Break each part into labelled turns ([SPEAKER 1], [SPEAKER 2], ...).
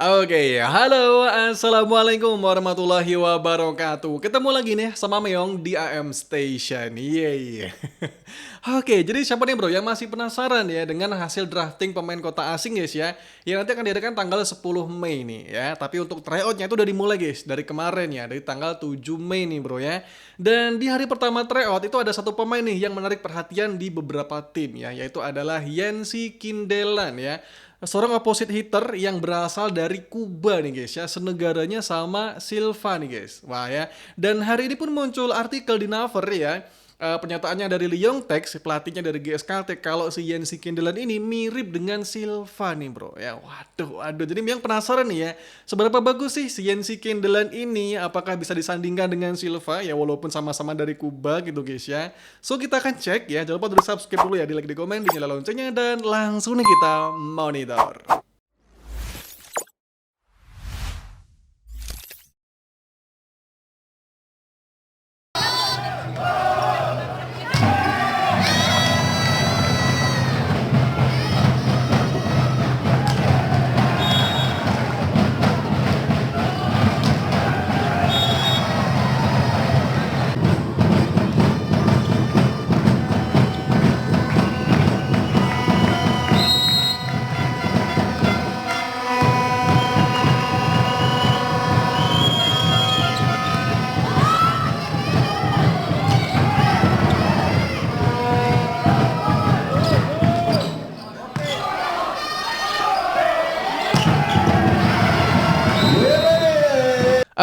[SPEAKER 1] Oke, halo, assalamualaikum warahmatullahi wabarakatuh. Ketemu lagi nih sama Meong di AM Station. Yeay. Oke, jadi siapa nih bro yang masih penasaran ya dengan hasil drafting pemain kota asing guys ya, yang nanti akan diadakan tanggal 10 Mei nih ya. Tapi untuk tryoutnya itu udah dimulai guys dari kemarin ya, dari tanggal 7 Mei nih bro ya. Dan di hari pertama tryout itu ada satu pemain nih yang menarik perhatian di beberapa tim ya, yaitu adalah Yancy Kindelan ya. Seorang opposite hitter yang berasal dari Kuba nih guys ya, senegaranya sama Silva nih guys. Wah ya, dan hari ini pun muncul artikel di Naver ya, pernyataannya dari Leong Tex, pelatihnya dari GSKT, kalau si Yancy Kindelan ini mirip dengan Silva nih bro ya. Waduh, jadi yang penasaran nih ya, seberapa bagus sih si Yancy Kindelan ini, apakah bisa disandingkan dengan Silva ya, walaupun sama-sama dari Kuba gitu guys ya. So kita akan cek ya, jangan lupa untuk subscribe dulu ya, di like, di komen, di nyala loncengnya, dan langsung nih kita monitor.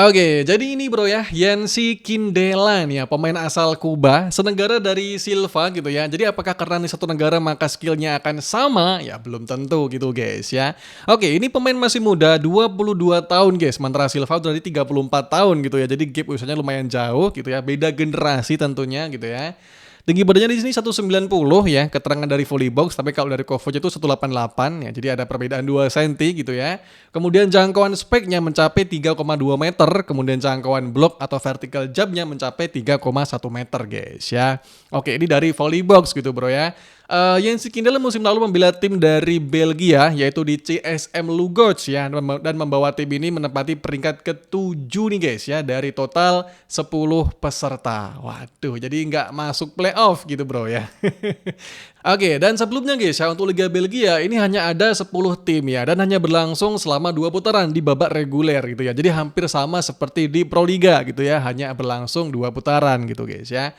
[SPEAKER 1] Oke, jadi ini bro ya, Yancy Kindelan ya, pemain asal Kuba, senegara dari Silva gitu ya. Jadi apakah karena ini satu negara maka skillnya akan sama? Ya belum tentu gitu guys ya. Oke, ini pemain masih muda, 22 tahun guys, sementara Silva udah di 34 tahun gitu ya. Jadi gap usianya lumayan jauh gitu ya, beda generasi tentunya gitu ya. Tinggi badannya di sini 190 ya, keterangan dari Volleybox, tapi kalau dari Coverage itu 188 ya, jadi ada perbedaan 2 cm gitu ya. Kemudian jangkauan speknya mencapai 3,2 meter, kemudian jangkauan blok atau vertical jump-nya mencapai 3,1 meter guys ya. Oke, ini dari Volleybox gitu bro ya. Yancy Kindelan musim lalu membela tim dari Belgia yaitu di CSM Lugoj ya, dan membawa tim ini menempati peringkat ke-7 nih guys ya dari total 10 peserta. Waduh, jadi nggak masuk playoff gitu bro ya. Oke, dan sebelumnya guys ya, untuk Liga Belgia ini hanya ada 10 tim ya, dan hanya berlangsung selama 2 putaran di babak reguler gitu ya. Jadi hampir sama seperti di Proliga gitu ya, hanya berlangsung 2 putaran gitu guys ya.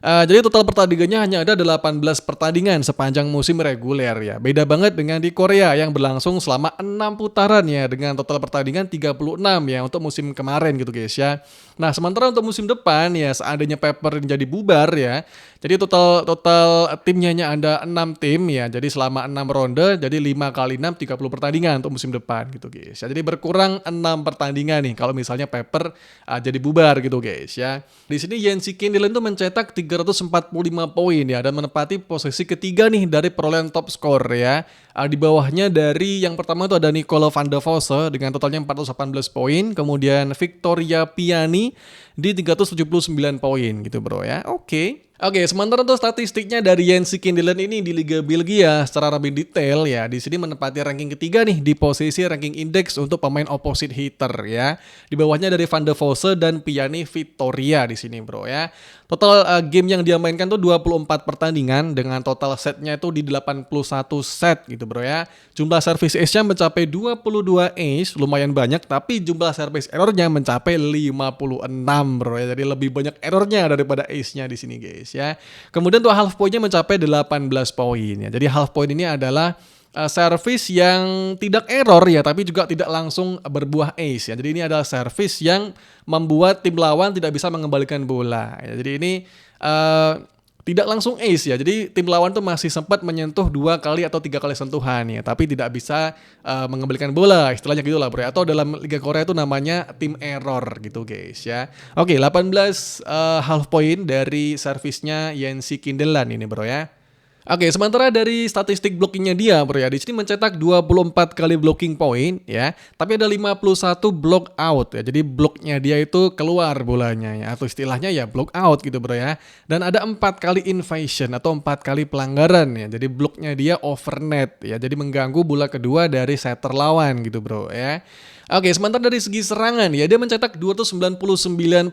[SPEAKER 1] Jadi total pertandingannya hanya ada 18 pertandingan sepanjang musim reguler ya. Beda banget dengan di Korea yang berlangsung selama 6 putaran ya, dengan total pertandingan 36 ya untuk musim kemarin gitu guys ya. Nah, sementara untuk musim depan ya, seandainya Paper jadi bubar ya, jadi total timnya hanya ada 6 tim ya. Jadi selama 6 ronde, jadi 5 kali 6 30 pertandingan untuk musim depan gitu guys ya. Jadi berkurang 6 pertandingan nih kalau misalnya Paper jadi bubar gitu guys ya. Di sini Yancy Kindelan itu mencetak 345 poin ya, dan menempati posisi ketiga nih dari perolehan top skor ya. Di bawahnya dari yang pertama itu ada Nicolo van der Vosse dengan totalnya 418 poin, kemudian Victoria Piani di 379 poin gitu bro ya. Oke, sementara untuk statistiknya dari Yancy Kindelan ini di Liga Belgia secara lebih detail ya, di sini menempati ranking ketiga nih di posisi ranking indeks untuk pemain opposite hitter ya. Di bawahnya dari Van der Vosse dan Piani Victoria di sini bro ya. Total game yang dia mainkan tuh 24 pertandingan dengan total setnya itu di 81 set gitu bro ya. Jumlah service ace-nya mencapai 22 ace, lumayan banyak, tapi jumlah service error-nya mencapai 56 bro ya. Jadi lebih banyak error-nya daripada ace-nya di sini guys ya. Kemudian tuh half point-nya mencapai 18 poin ya. Jadi half point ini adalah service yang tidak error ya, tapi juga tidak langsung berbuah ace ya. Jadi ini adalah service yang membuat tim lawan tidak bisa mengembalikan bola ya. Jadi ini tidak langsung ace ya. Jadi tim lawan tuh masih sempat menyentuh 2 kali atau 3 kali sentuhan ya, tapi tidak bisa mengembalikan bola, istilahnya gitulah bro. Atau dalam Liga Korea itu namanya tim error gitu guys ya. Oke, 18 half point dari servisnya Yancy Kindelan ini bro ya. Oke, sementara dari statistik blockingnya dia, bro ya, di sini mencetak 24 kali blocking point ya, tapi ada 51 block out ya. Jadi bloknya dia itu keluar bolanya ya, atau istilahnya ya block out gitu, bro ya. Dan ada 4 kali invasion atau 4 kali pelanggaran ya. Jadi bloknya dia overnet ya, jadi mengganggu bola kedua dari setter lawan gitu, bro ya. Oke, sementara dari segi serangan ya, dia mencetak 299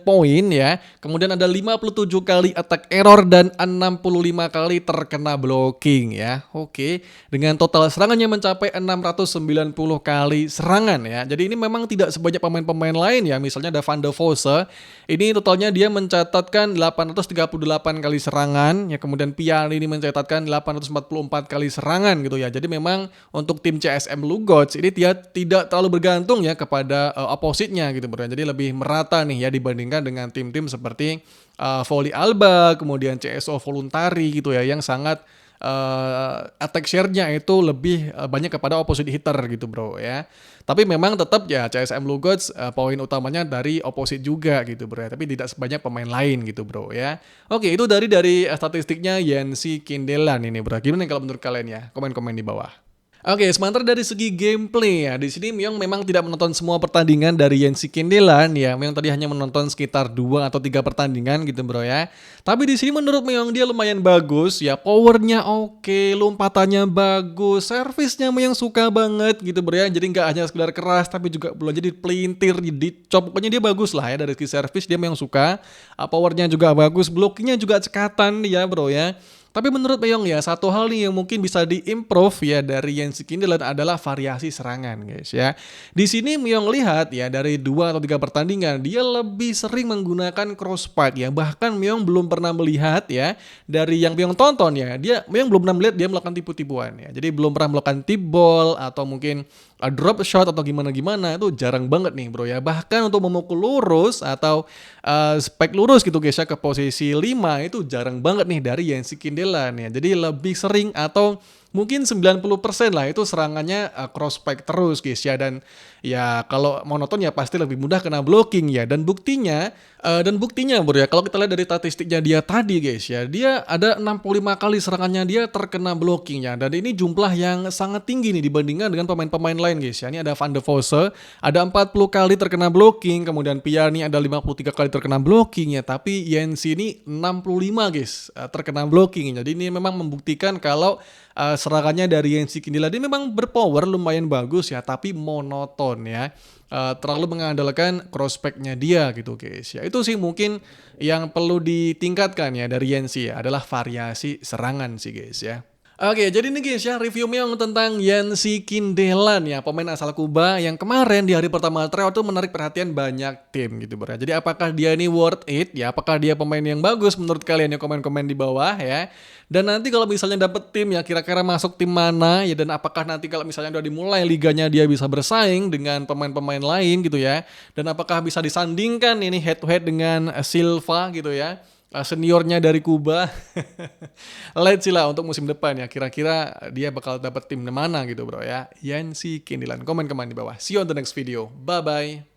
[SPEAKER 1] poin ya. Kemudian ada 57 kali attack error dan 65 kali terkena blocking ya. Oke, dengan total serangannya mencapai 690 kali serangan ya. Jadi ini memang tidak sebanyak pemain-pemain lain ya. Misalnya ada Van de Vosse, ini totalnya dia mencatatkan 838 kali serangan ya. Kemudian Piani ini mencatatkan 844 kali serangan gitu ya. Jadi memang untuk tim CSM Lugots ini dia tidak terlalu bergantung ya kepada opositnya gitu, bro. Jadi lebih merata nih ya dibandingkan dengan tim-tim seperti Volley Alba, kemudian CSO Voluntari gitu ya, yang sangat attack share-nya itu lebih banyak kepada opposite hitter gitu, bro ya. Tapi memang tetap ya CSM Lugots poin utamanya dari opposite juga gitu, bro ya. Tapi tidak sebanyak pemain lain gitu, bro ya. Oke, itu dari statistiknya Yancy Kindelan ini, bro. Gimana kalau menurut kalian ya? Komen-komen di bawah. Oke, sementara dari segi gameplay ya, di sini Myong memang tidak menonton semua pertandingan dari Yancy Kindelan ya. Myong tadi hanya menonton sekitar 2 atau 3 pertandingan gitu, bro ya. Tapi di sini menurut Myong dia lumayan bagus ya, powernya oke, lompatannya bagus, servisnya Myong suka banget gitu, bro ya. Jadi nggak hanya sekedar keras tapi juga belum jadi pelintir, dicop. Pokoknya dia bagus lah ya dari segi servis dia Myong suka. Powernya juga bagus, blockingnya juga cekatan ya, bro ya. Tapi menurut Meyong ya, satu hal nih yang mungkin bisa diimprove ya dari Yancy Kindelan adalah variasi serangan, guys ya. Di sini Meyong lihat ya dari 2 atau 3 pertandingan dia lebih sering menggunakan crosspipe ya. Bahkan Meyong belum pernah melihat ya dari yang Meyong tonton ya. Meyong belum pernah melihat dia melakukan tipu-tipuan ya. Jadi belum pernah melakukan tip ball atau mungkin drop shot atau gimana-gimana, itu jarang banget nih, bro ya. Bahkan untuk memukul lurus atau spek lurus gitu guys ya ke posisi 5 itu jarang banget nih dari Yancy Kindelan ya. Jadi lebih sering atau mungkin 90% lah itu serangannya crossback terus guys ya. Dan ya kalau monoton ya pasti lebih mudah kena blocking ya. Dan buktinya bro ya, kalau kita lihat dari statistiknya dia tadi guys ya, dia ada 65 kali serangannya dia terkena blocking ya. Dan ini jumlah yang sangat tinggi nih dibandingkan dengan pemain-pemain lain guys ya. Ini ada Van de Vosse ada 40 kali terkena blocking, kemudian Piani ada 53 kali terkena blocking ya. Tapi Yancy ini 65 guys terkena blocking. Jadi ini memang membuktikan kalau serangannya dari Yancy Kindelan ini memang berpower lumayan bagus ya, tapi monoton ya. Terlalu mengandalkan crossback-nya dia gitu guys ya. Itu sih mungkin yang perlu ditingkatkan ya dari Yancy ya, adalah variasi serangan sih guys ya. Oke, jadi ini guys ya review Myong tentang Yancy Kindelan ya, pemain asal Kuba yang kemarin di hari pertama tryout itu menarik perhatian banyak tim gitu bro. Jadi apakah dia ini worth it ya, apakah dia pemain yang bagus menurut kalian ya, komen-komen di bawah ya. Dan nanti kalau misalnya dapet tim ya, kira-kira masuk tim mana ya, dan apakah nanti kalau misalnya udah dimulai liganya dia bisa bersaing dengan pemain-pemain lain gitu ya. Dan apakah bisa disandingkan ini head to head dengan Silva gitu ya, seniornya dari Kuba. Let's see lah untuk musim depan ya, kira-kira dia bakal dapet tim mana gitu bro ya. Yancy Kindelan, komen di bawah. See you on the next video. Bye bye.